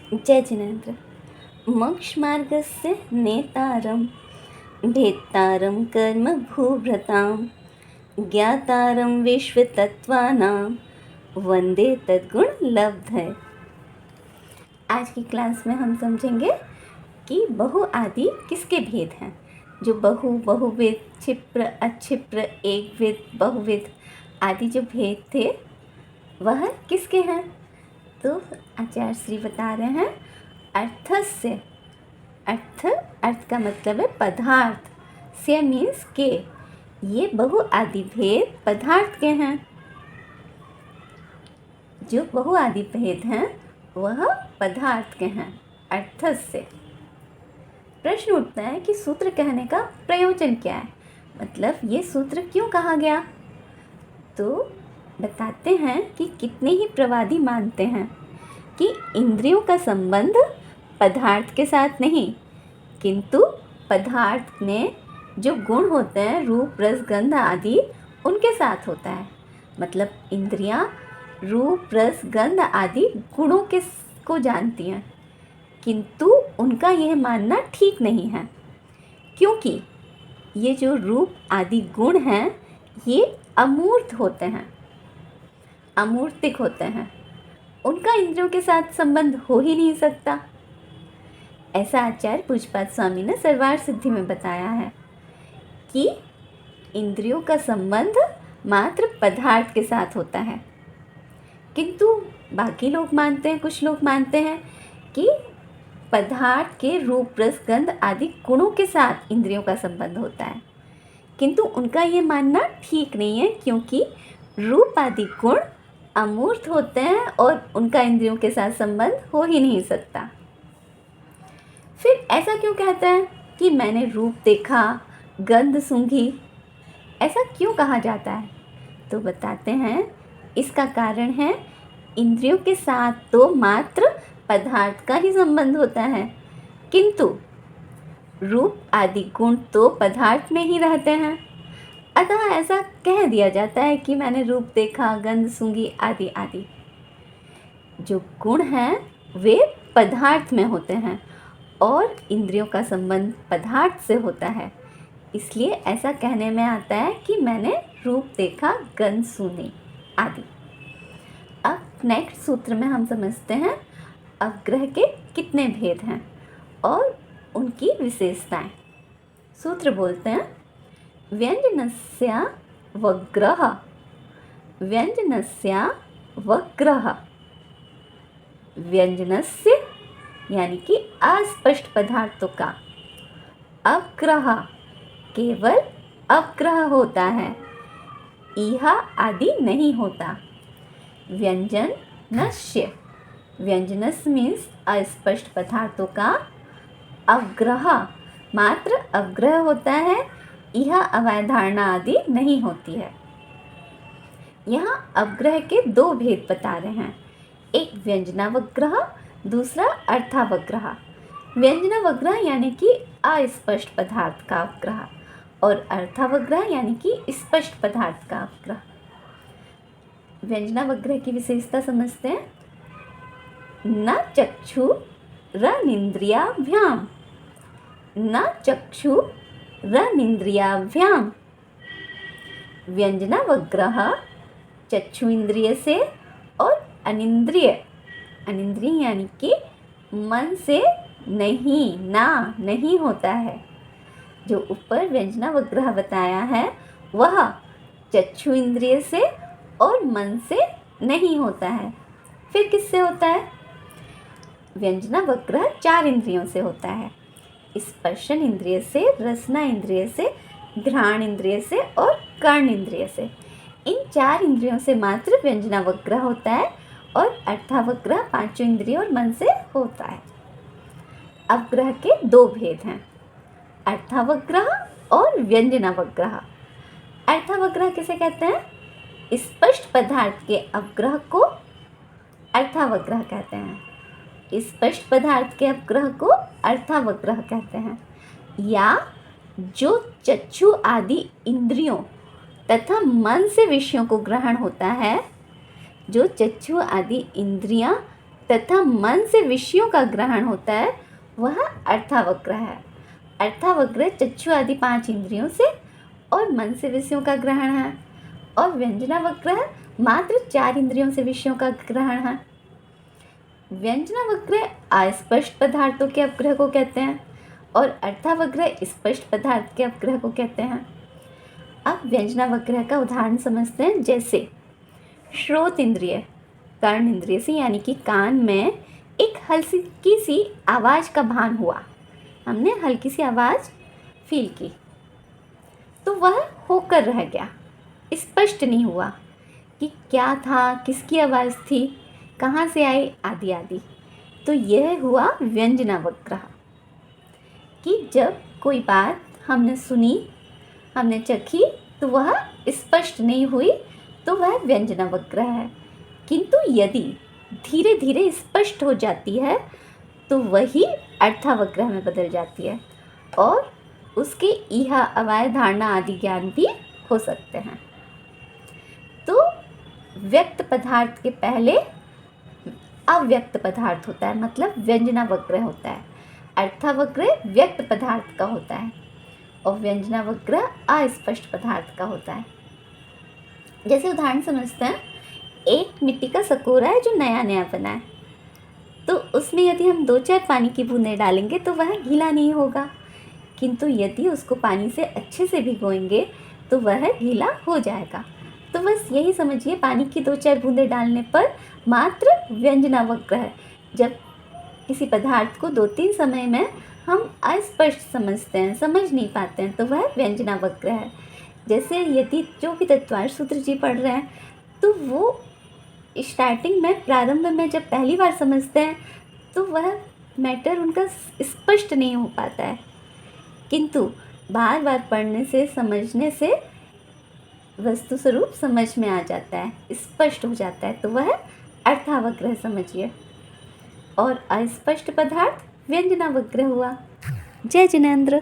जय जिनेन्द्र। मोक्षमार्गस्य नेतारं भेत्तारं कर्मभूभृतां ज्ञातारं विश्वतत्त्वानां वंदे तद्गुणलब्धये। आज की क्लास में हम समझेंगे कि बहु आदि किसके भेद हैं। जो बहुविध, क्षिप्र, अक्षिप्र, एकविध, बहुविध आदि जो भेद थे वह किसके हैं। तो आचार्य श्री बता रहे हैं अर्थस्य। अर्थ का मतलब है पदार्थ। से मीन्स के ये बहु आदि भेद पदार्थ के हैं। जो बहु आदि भेद हैं वह पदार्थ के हैं अर्थस्य। प्रश्न उठता है कि सूत्र कहने का प्रयोजन क्या है, मतलब ये सूत्र क्यों कहा गया। तो बताते हैं कि कितने ही प्रवादी मानते हैं कि इंद्रियों का संबंध पदार्थ के साथ नहीं, किंतु पदार्थ में जो गुण होते हैं रूप, रस, गंध आदि उनके साथ होता है। मतलब इंद्रियां रूप, रस, गंध आदि गुणों को जानती हैं, किंतु उनका यह मानना ठीक नहीं है, क्योंकि ये जो रूप आदि गुण हैं ये अमूर्त होते हैं, अमूर्तिक होते हैं। उनका इंद्रियों के साथ संबंध हो ही नहीं सकता। ऐसा आचार्य पूज्यपाद स्वामी ने सर्वार्थ सिद्धि में बताया है कि इंद्रियों का संबंध मात्र पदार्थ के साथ होता है, किंतु बाकी लोग मानते हैं, कुछ लोग मानते हैं कि पदार्थ के रूप, रस, गंध आदि गुणों के साथ इंद्रियों का संबंध होता है, किंतु उनका ये मानना ठीक नहीं है, क्योंकि रूप आदि गुण अमूर्त होते हैं और उनका इंद्रियों के साथ संबंध हो ही नहीं सकता। फिर ऐसा क्यों कहते हैं कि मैंने रूप देखा, गंध सूंघी, ऐसा क्यों कहा जाता है। तो बताते हैं इसका कारण है इंद्रियों के साथ तो मात्र पदार्थ का ही संबंध होता है, किंतु रूप आदि गुण तो पदार्थ में ही रहते हैं। अतः ऐसा कह दिया जाता है कि मैंने रूप देखा, गंध सूंघी आदि आदि। जो गुण हैं वे पदार्थ में होते हैं और इंद्रियों का संबंध पदार्थ से होता है, इसलिए ऐसा कहने में आता है कि मैंने रूप देखा, गंध सूंघी आदि। अब नेक्स्ट सूत्र में हम समझते हैं अवग्रह के कितने भेद हैं और उनकी विशेषताएं। सूत्र बोलते हैं व्यंजनस्य वग्रह, व्यंजनस्य वग्रह। व्यंजनस्य यानी कि अस्पष्ट पदार्थों का, अवग्रह केवल अवग्रह होता है, इहा आदि नहीं होता। व्यंजन नश्य, व्यंजनस मीन्स अस्पष्ट पदार्थों का, अवग्रह मात्र अवग्रह होता है, यह अवधारणा आदि नहीं होती है। यहाँ अवग्रह के दो भेद बता रहे हैं, एक व्यंजनावग्रह, दूसरा अर्थावग्रह। व्यंजनावग्रह यानी कि अस्पष्ट पदार्थ का अवग्रह और अर्थावग्रह यानी कि स्पष्ट पदार्थ का अवग्रह। व्यंजनावग्रह की विशेषता समझते हैं। न चक्षुरनिन्द्रियाभ्याम, न चक्षुरनिन्द्रियाभ्याम। व्यंजनावग्रह चक्षु इंद्रिय से और अनिंद्रिय, अनिंद्रिय यानी कि मन से नहीं होता है। जो ऊपर व्यंजनावग्रह बताया है वह चक्षु इंद्रिय से और मन से नहीं होता है। फिर किससे होता है। व्यंजनावग्रह 4 इंद्रियों से होता है, स्पर्शन इंद्रिय से, रसना इंद्रिय से, घ्राण इंद्रिय से और कर्ण इंद्रिय से। इन 4 इंद्रियों से मात्र व्यंजनावग्रह होता है और अर्थावग्रह 5 इंद्रियों और मन से होता है। अवग्रह के 2 भेद हैं, अर्थावग्रह और व्यंजनावग्रह। अर्थावग्रह किसे कहते हैं। स्पष्ट पदार्थ के अवग्रह को अर्थावग्रह कहते हैं, स्पष्ट पदार्थ के अवग्रह को अर्थावग्रह कहते हैं। या जो चक्षु आदि इंद्रियों तथा मन से विषयों को ग्रहण होता है, जो चक्षु आदि इंद्रियां तथा मन से विषयों का ग्रहण होता है वह अर्थावग्रह है। अर्थावग्रह चक्षु आदि 5 इंद्रियों से और मन से विषयों का ग्रहण है, और व्यंजनावग्रह मात्र 4 इंद्रियों से विषयों का ग्रहण है। व्यंजनावग्रह अस्पष्ट पदार्थों के अपग्रह को कहते हैं और अर्थावग्रह स्पष्ट पदार्थ के अपग्रह को कहते हैं। अब व्यंजनावग्रह का उदाहरण समझते हैं। जैसे श्रोत इंद्रिय कर्ण इंद्रिय से यानी कि कान में एक हल्की सी आवाज़ का भान हुआ, हमने हल्की सी आवाज़ फील की तो वह होकर रह गया, स्पष्ट नहीं हुआ कि क्या था, किसकी आवाज़ थी, कहाँ से आई, आदि आदि। तो यह हुआ व्यंजनावग्रह कि जब कोई बात हमने सुनी, हमने चखी तो वह स्पष्ट नहीं हुई तो वह व्यंजनावग्रह है। किंतु यदि धीरे धीरे स्पष्ट हो जाती है तो वही अर्थावग्रह में बदल जाती है और उसके इहा अवाय धारणा आदि ज्ञान भी हो सकते हैं। तो व्यक्त पदार्थ के पहले अव्यक्त पदार्थ होता है, मतलब व्यंजनावग्रह होता है। अर्थावग्रह व्यक्त पदार्थ का होता है और व्यंजनावग्रह अस्पष्ट पदार्थ का होता है। जैसे उदाहरण समझते हैं, एक मिट्टी का सकोरा है जो नया नया बना है, तो उसमें यदि हम 2-4 पानी की बूंदें डालेंगे तो वह गीला नहीं होगा, किंतु यदि उसको पानी से अच्छे से भिगोएंगे तो वह गीला हो जाएगा। तो बस यही समझिए, पानी की 2-4 बूंदें डालने पर मात्र व्यंजनावग्रह, जब किसी पदार्थ को 2-3 समय में हम अस्पष्ट समझते हैं, समझ नहीं पाते हैं, तो वह व्यंजनावग्रह है। जैसे यदि जो भी तत्वार्थ सूत्र जी पढ़ रहे हैं तो वो स्टार्टिंग में, प्रारंभ में जब पहली बार समझते हैं तो वह मैटर उनका स्पष्ट नहीं हो पाता है, किंतु बार बार पढ़ने से, समझने से वस्तु स्वरूप समझ में आ जाता है, स्पष्ट हो जाता है, तो वह अर्थावग्रह समझिए। और अस्पष्ट पदार्थ व्यंजनावग्रह हुआ। जय जिनेंद्र।